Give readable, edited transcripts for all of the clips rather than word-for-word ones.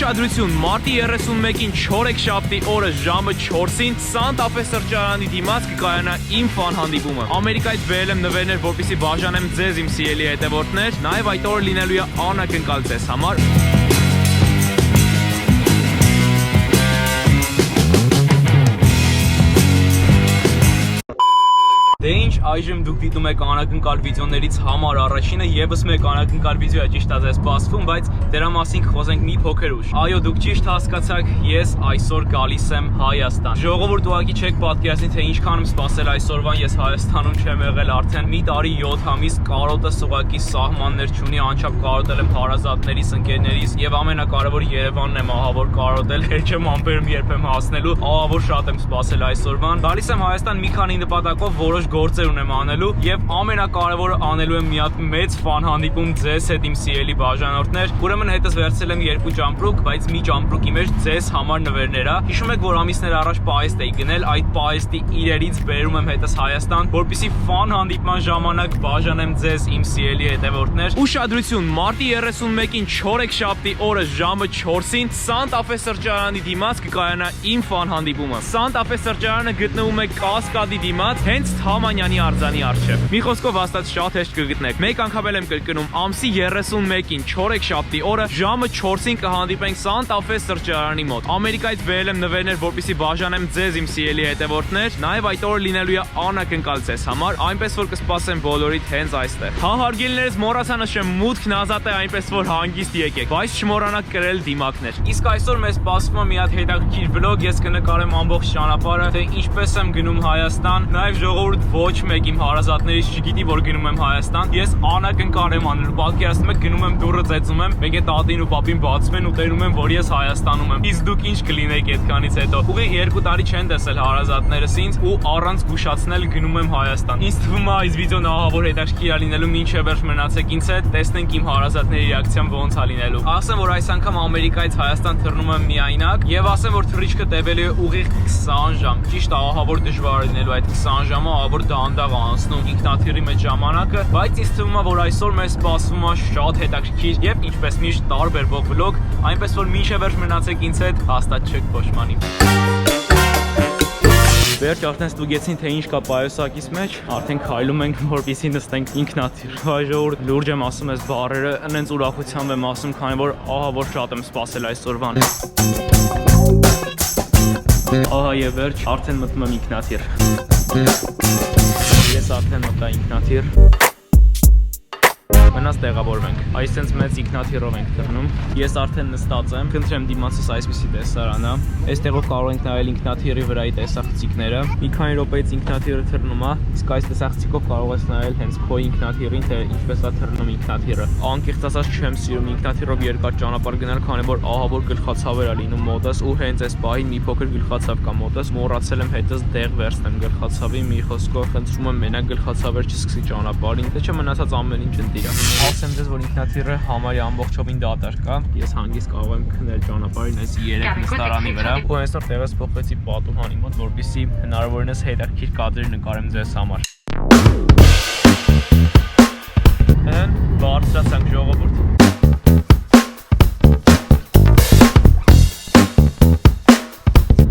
Ուշադրություն, մարտի 31-ին չորեքշաբթի օրը ժամը 4-ին Սանտա Ֆե սրճարանի դիմաց կկայանա իմ ֆան հանդիպումը։ Ամերիկայից բերել եմ նվերներ, որպեսզի բաժանեմ ձեզ իմ սիրելի հետևորդներ, նաև այդ օրը լինելու է անակնկալ ձեզ համար։ Դե ինչ, այժմ դուք դիտում եք անակնկալ վիդեոներից համար առաջինը, եւս մեկ անակնկալ վիդեո է ճիշտ ասած սպասվում, բայց դրա մասին կխոսենք մի փոքր ուշ։ Այո, դուք ճիշտ հասկացաք, ես այսօր գալիս եմ Հայաստան։ Ժողովուրդ, ուղղակի չեք պատկերացնի, թե ինչքան եմ սպասել այսօրվան, ես Հայաստանում չեմ եղել արդեն մի տարի 7 ամիս, կարոտս ուղղակի սահմաններ չունի, անչափ կարոտել եմ հարազատներիս, ընկերներիս եւ ամենակարևոր Երևանն եմ ահավոր կարոտել, չեմ ամբերում երբեմ հասնելու, ահավոր շատ եմ սպասել այսօրվան։ Գալիս եմ Հայաստան մի քանի նպատակով, որոշ գործեր ունեմ անելու եւ ամենակարևորը անելու եմ մի հատ մեծ ֆան հանդիպում ձեզ հետ իմ սիրելի բաժանորդներ։ Ուրեմն հետս վերցրել եմ 2 ճամպրուկ, բայց մի ճամպրուկի մեջ ձեզ համար նվերներ է։ Հիշում եք, որ ամիսներ առաջ պահեստ էի գնել, այդ պահեստի իրերից բերում եմ հետս Հայաստան, որպեսզի ֆան հանդիպման ժամանակ բաժանեմ ձեզ իմ սիրելի հետևորդներ։ Ուշադրություն, մարտի 31-ին չորեքշաբթի օրը ժամը 4-ին Սանտա Ֆե սրճարանի դիմաց կկայանա իմ ֆան հանդիպումը։ Սանտա Ֆե սրճարանը գտնվում է Կասկադի դիմաց, հենց Թամանյանի արձանի առջև։ Մի խոսքով հաստատ շատ հեշտ կգտնեք։ Մեկ անգամ եմ կրկնում, ամսի 31-ին չորեքշաբթի օրը ժամը 4-ին կհանդիպենք Սանտա Ֆե սրճարանի մոտ։ Ամերիկայից բերել եմ նվերներ, որպեսզի բաժանեմ ձեզ իմ սիրելի հետևորդներ, նաև այդ օրը լինելու է անակնկալ ձեզ համար, այնպես որ կսպասեմ բոլորիդ հենց այստեղ։ Հա հարգելիներս, մոռացա նշեմ, մուտքն ազատ է, այնպես որ հանգիստ եկեք, բայց չմոռանաք կրել դիմակներ։ Իսկ այսօր մեզ սպասվում է մի հատ հետաքրքիր վլոգ, ես կնկարեմ ամբողջ ճանապարհը, թե ինչպես եմ գնում Հայաստան, նաև ժողովուրդ ոչ մեկ իմ հարազատներից չգիտի, որ գնում եմ Հայաստան։ Ես անակնկալ եմ անելու, պատկերացնում եք, գնում եմ դուռը ծեծում եմ, մեկ է տատին ու պապին բացում են ու տենում եմ, որ ես Հայաստանում եմ։ Իսկ դուք ինչ կլինեք այդքանից հետո։ Ուղիղ 2 տարի չեն տեսել հարազատներս ինձ ու առանց զգուշացնել գնում եմ Հայաստան։ Ինձ թվում է այս վիդեոն ահավոր հետաքրքիր է լինելու, մինչև վերջ մնացեք ինձ հետ, տեսնենք իմ հարազատների ռեակցիան ոնց է լինելու։ Ասեմ, որ այս անգամ Ամերիկայից Հայաստան թռնում եմ միայնակ եւ ասեմ, որ թռիչքը տևելու է ուղիղ 20 ժամ։ Ճիշտ է, ահավոր դժվար է լինելու այդ 20 ժամը, ահավոր դանդաղ անցնում ինքնաթիռի մեջ ժամանակը, բայց ինձ թվում է, որ այսօր մեզ սպասվում է շատ հետաքրքիր եւ ինչպես միշտ տարբերվող վլոգ, այնպես որ մինչև վերջ մնացեք ինձ հետ, հաստատ չեք փոշմանի։ Վերջ արդեն ստուգեցին, թե ինչ կա պայուսակից մեջ, արդեն քայլում ենք, որպեսզի նստենք ինքնաթիռ։ Ժողովուրդ, լուրջ եմ ասում, այս բառերը ինձ ուրախությամբ եմ ասում, քանի որ ահավոր շատ եմ սպասել այսօրվան։ Ահա եւ վերջ, արդեն մտնում եմ ինքնաթիռ։ Ես արդեն մտա ինքնաթիռ։ Մնաց տեղավորվենք։ Այսինքն մեծ ինքնաթիռով ենք թռնում։ Ես արդեն նստած եմ։ Խնդրեմ դիմացս այսպեսի տեսարան է։ Այստեղով կարող ենք նայել ինքնաթիռի վրայի տեսախցիկները։ Մի քանի րոպեից ինքնաթիռը թռնում է, իսկ այս տեսախցիկով կարող ես նայել հենց քո ինքնաթիռին, թե ինչպես է թռնում ինքնաթիռը։ Անկեղծ ասած չեմ սիրում ինքնաթիռով երկար ճանապարհ գնալ, քանի որ ահավոր գլխացավեր է լինում մոտս ու հենց այս պահին մի փոքր գլխացավ կա մոտս։ Մոռացել եմ հետս դեղ վերցնեմ գլխացավի, մի խոսքով խնդրում եմ մենակ գլխացավեր չսկսի ճանապարհին, թե չմնացած ամեն ինչ ընտիր է։ Ասեմ ձեզ, որ ինքնաթիռը համարյա ամբողջովին դատարկ կա։ Ես հանգիստ կարող եմ քնել ճանապարհին այս 3 նստարանի վրա։ Ու այսօր տեղս փոխվեցի պատուհանի մոտ, որպեսզի հնարավորինս հետաքրքիր կադրեր նկարեմ ձեզ համար։ Հեն բարձրացանք ժողովուրդ։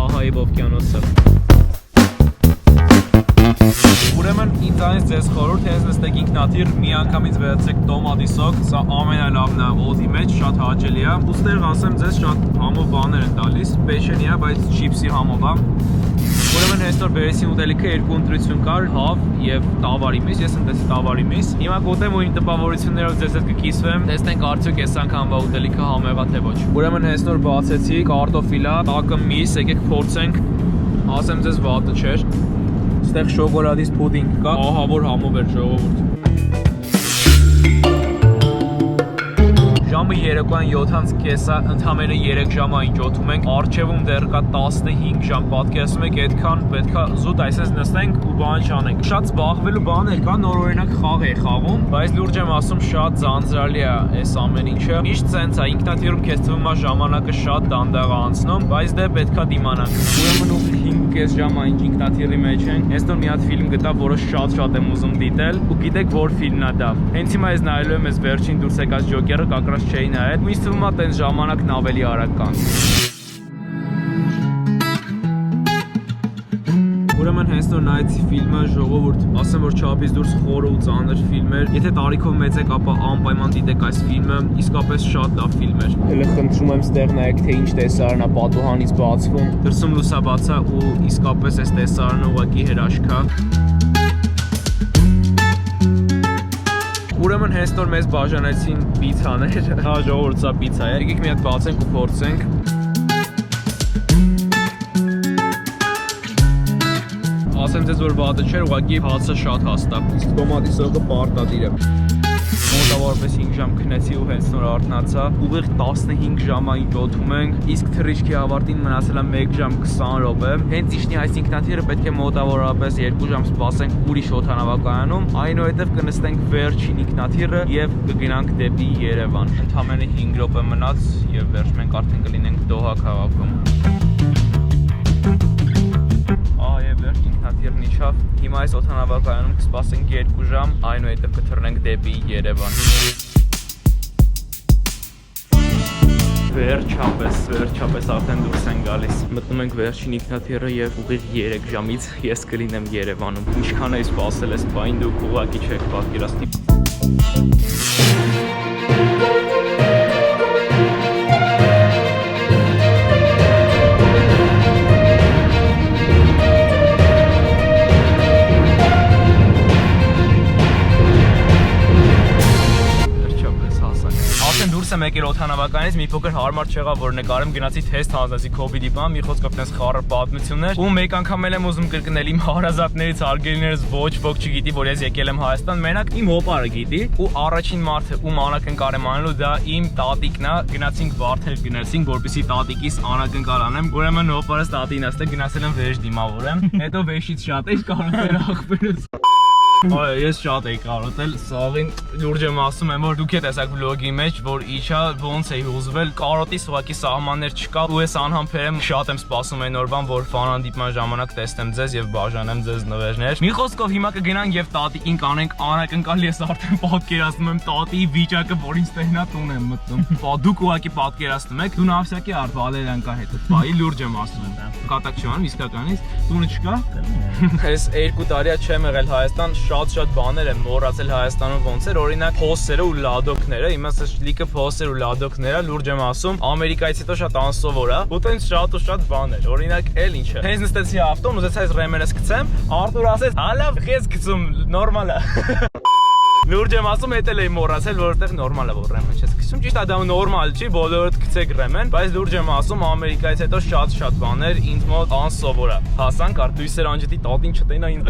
Ահա իմ օվկիանոսը։ Ուրեմն ինձանից ձեզ խորհուրդ է նստեք ինքնաթիռ, մի անգամից վերցրեք տոմատի սոկ, սա ամենալավն է օդի մեջ, շատ հաճելի է։ Ուստեղ ասեմ ձեզ շատ համով բաներ են տալիս, պեշենի է, բայց չիպսի համով է։ Ուրեմն այսօր բերեցին ուտելիքը 2 ընտրություն կար, հավ եւ տավարի միս, ես ընտեսի տավարի միս։ Հիմա կուտեմ ու իմ տպավորություններով ձեզ հետ կկիսվեմ, տեսնենք արդյոք այս անգամվա ուտելիքը համեղ է թե ոչ։ Ուրեմն այսօր բացեցի կարտոֆիլ է, տակը միս, եկեք փորձենք։ Ասեմ ձեզ վատը չէր։ Այստեղ շոկոլադից պուդինգ կա, ահավոր համով էր ժողովուրդ։ Ժամը երեկոյան 7:30-ը, ընդամենը 3 ժամ այն ջոթում ենք, առջևում դեռ կա 15 ժամ, պատկերացնում եք, այդքան պետքա զուտ այսպես նստենք ու բան չանենք։ Շատ զբաղվելու բաներ կա, նորօրինակ խաղ է խաղում, բայց լուրջ եմ ասում, շատ ձանձրալի է այս ամեն ինչը։ Միշտ սենց է, ինքնաթիռում քեզ թվում է ժամանակը շատ դանդաղ է անցնում, բայց դե պետքա դիմանանք։ Ուրեմն ուղիղ 5 կես ժամ այն ինքնաթիռի մեջ ենք։ Հենց նոր մի հատ ֆիլմ գտա, որը շատ եմ ուզում դիտել, ու գիտեք որ ֆիլմն է դա։ Հենց հիմա ես նայելու եմ այս վերջին դուրս եկած Ջոկերը, կակրած չէի նայել, ու ինձ թվում է տենց ժամանակն ավելի արագ կանցնի։ Ուրեմն հենց նոր նայեցի ֆիլմը, ժողովուրդ, ասեմ որ չափից դուրս խորը ու ծանր ֆիլմ էր։ Եթե տարիքով մեծ եք, ապա անպայման դիտեք այս ֆիլմը, իսկապես շատ լավ ֆիլմ էր։ Հələ խնդրում եմ ստեղ նայեք, թե ինչ տեսարան է պատուհանից բացվում։ Դրսում լուսաբաց է ու իսկապես այս տեսարանը ուղղակի հրաշք է։ Ուրեմն հենց նոր մեզ բաժանեցին պիցաներ։ Հա ժողովուրդ, սա պիցա է։ Եկեք մի հատ բացենք ու փորձենք։ Ասեմ ձեզ որ վատը չէր, ուղղակի հացը շատ հաստատ։ Իսկ տոմատի սոկը պարտադիր է։ Մոտավորապես 5 ժամ քնեցի ու հենց նոր արթնացա։ Ուղիղ 15 ժամային ջոթում ենք, իսկ թռիչքի ավարտին մնացել է 1 ժամ 20 րոպե։ Հենց իշնի այս ինքնաթիռը պետք է մոտավորապես 2 ժամ սպասենք ուրիշ օդանավակայանում, այնուհետև կնստենք վերջին ինքնաթիռը եւ կգնանք դեպի Երևան։ Ընդամենը 5 րոպե մնաց եւ վերջ մենք արդեն կլինենք Դոհա քաղաքում։ Ինքնաթիռն իջավ, հիմա այս օդանավակայանում կսպասենք 2 ժամ, այնուհետև կթռնենք դեպի Երևան։ Վերջապես արդեն դուրս են գալիս։ Մտնում ենք վերջին ինքնաթիռը եւ ուղիղ 3 ժամից ես կլինեմ Երևանում։ Ինչքան է սպասել այս բային, դուք ուղղակի չեք պատկերացնի։ Դուրս եմ եկել օդանավականից, մի փոքր հարմար չեղավ որ նկարեմ, գնացի թեստ հանձնեցի COVID-ի բան, մի խոսքով տես խառը պատմություններ, ու մեկ անգամ էլ եմ ուզում կրկնել իմ հարազատներից, հարգելիներս ոչ ոք չգիտի, որ ես եկել եմ Հայաստան, մենակ իմ հոպարը գիտի, ու առաջին մարդը ում անակնկալ եմ անելու դա իմ տատիկն է, գնացինք Վարդեր գնացինք, որպեսզի տատիկիս անակնկալ անեմ, ուրեմն հոպարս տատին ասել, գնացել եմ վեժ դիմավորեմ, հետո վեժից շատ էի կարոտել աղբերս։ Այո, ես շատ էի կարոտել, սաղին լուրջ եմ ասում եմ, որ դուք եք տեսակ վլոգի մեջ, որ իջա ոնց էի հուզվել, կարոտիս ուղղակի սահմաններ չկա, ու ես անհամբեր եմ, շատ եմ սպասում այն օրվան, որ ֆանհանդիպման ժամանակ տեսնեմ ձեզ եւ բաժանեմ ձեզ նվերներ։ Մի խոսքով հիմա կգնանք եւ տատիկին կանենք անակնկալ, ես արդեն պատկերացնում եմ տատիի վիճակը, որ ինձ տեհնա տուն եմ մտնում։ Դուք ուղղակի պատկերացնում եք, դու նավսյակի արդ Վալերյանկա հետ, բայ լուրջ եմ ասում եմ։ Կատակ չի անում իսկականից, տունը չկա։ Ես 2 տարի չեմ եղել Հայաստան, շատ բաներ եմ մոռացել Հայաստանում ոնց էր, օրինակ փոսերը ու լադոկները, հիմա լիքը փոսեր ու լադոկները, լուրջ եմ ասում, Ամերիկայից հետո շատ անսովոր է, ու տենց շատ բաներ, օրինակ էլ ինչ է։ Հենց նստեցի ավտոն, ուզեցա այս ռեմերս գցեմ, Արտուր ասեց, հալավ ես գցում, նորմալ է։ Լուրջ եմ ասում, էդ էլ էի մոռացել, որովհետև նորմալ է որ ռեմեն չես գցում, ճիշտ է դա նորմալ չի, բոլորդ գցեք ռեմեն, բայց լուրջ եմ ասում, Ամերիկայից հետո շատ բաներ ինձ մոտ անսովոր է։ Հասանք Արտույսեր անջետի տատին չտենա ինձ։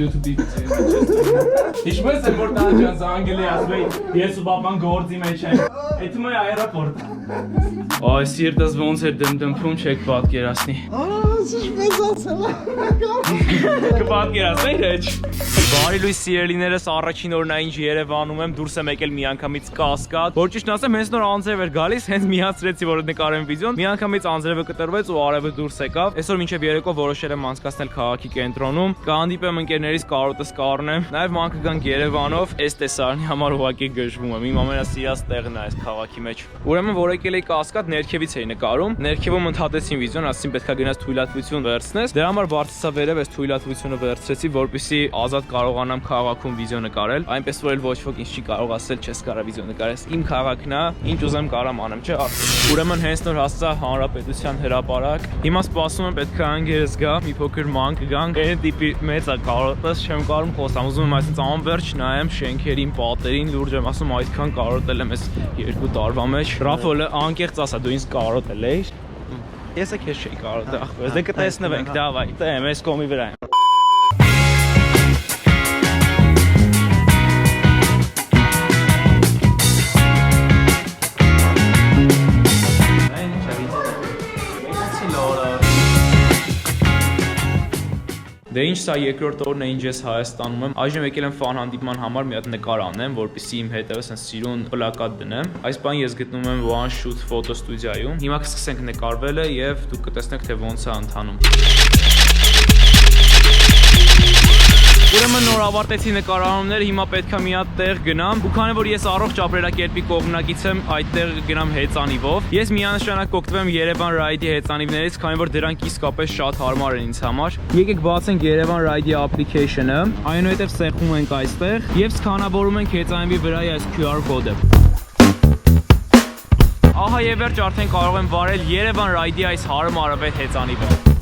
YouTube-ի Ինչպես է որ տանջանց անգելի ասվեի, ես ու բապան գործի մեջ եմ, էթում է այրապորտ։ Այ սիրտս ոնց էր դմդմփում չեք պատկերացնի։ Ինչպես ասել է։ Կպատկերացնեի հեչ։ Բարի լույս սիրելիներս, առաջին օրն այն Երևանում եմ, դուրս եմ եկել միանգամից Կասկադ, որ ճիշտ ասեմ, հենց նոր անձրև էր գալիս, հենց միացրեցի որ նկարեմ վիդեոն, միանգամից անձրևը կտրվեց ու արևը դուրս եկավ։ Այսօր մինչև երեկո որոշել եմ անցկացնել քաղաքի կենտրոնում, կհանդիպեմ ընկերներիս, կարոտս կառնեմ, նաև ման կգանք Երևանով, այս տեսարանի համար ուղղակի գժվում եմ, իմ ամենասիրած տեղն է այս քաղաքի մեջ։ Ուրեմն որ եկել էի Կասկադ, ներքևից էի նկարում, ներքևում ընդհատեցին վիդեոն, ասեցին պետքա գնաս թույլատվություն վերցնես, դրա համար բարձրացա վերև, այս թույլատվությունը վերցրեցի, որպեսզի ազատ կարողանամ քաղաքում վիդեո նկարել, այնպես որ էլ ոչ ոք ինձ չի կարող ասել չես կարող վիդեո նկարես, իմ քաղաքն է, ինչ ուզեմ կարամ անեմ, չէ՞ արդեն։ Ուրեմն հենց նոր հասա Հանրապետության հրապարակ, հիմա սպասում եմ պետք է անգերս գա, մի փոքր ման կգանք, այն տիպի մեծ է կարոտես, չեմ կարող խոսամ, ուզում եմ այսպես անverջ նայեմ շենքերին, պատերին, լուրջ եմ ասում այդքան կարոտել եմ այս 2 տարվա մեջ։ Ռաֆոլը անկեղծ ասա, դու ինձ կարոտել էիր։ Ես է քեզ չի կարող դա ախպեր։ Դե կտեսնվենք, դավայ։ Տեմ, այս կոմի վրա եմ։ Դե ինչ սա երկրորդ օրն է ինչ ես Հայաստանում եմ։ Այժմ եկել եմ ֆան հանդիպման համար մի հատ նկար անեմ, որպեսզի իմ հետևս այն սիրուն պլակատ դնեմ։ Այս բան ես գտնում եմ One Shoot Photo Studio-ում։ Հիմա կսկսենք նկարվելը եւ դուք կտեսնեք թե ոնց է ընթանում։ Ուրեմն նոր ավարտեցի նկարահանումները, հիմա պետք է մի հատ տեղ գնամ։ Ու քանի որ ես առողջ ապրելակերպի կողմնակից եմ, այդտեղ գնամ հեծանիվով։ Ես միանշանակ կօգտվեմ Yerevan Ride-ի հեծանիվներից, քանի որ դրանք իսկապես շատ հարմար են ինձ համար։ Եկեք բացենք Yerevan Ride-ի application-ը, այնուհետև սեղմում ենք այստեղ եւ սկանավորում ենք հեծանիվի վրայի այս QR կոդը։ Ահա եւ վերջ արդեն կարող եմ վարել Yerevan Ride-ի այս հարմարավետ հեծանիվը։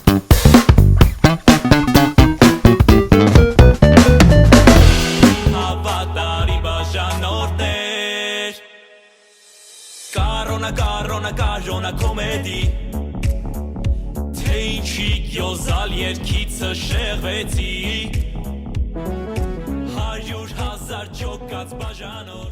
Կարոնա կոմեդի Թե ինչի գյոզալ երկիցը շեղվեցի 100,000 չոքած բաժանոր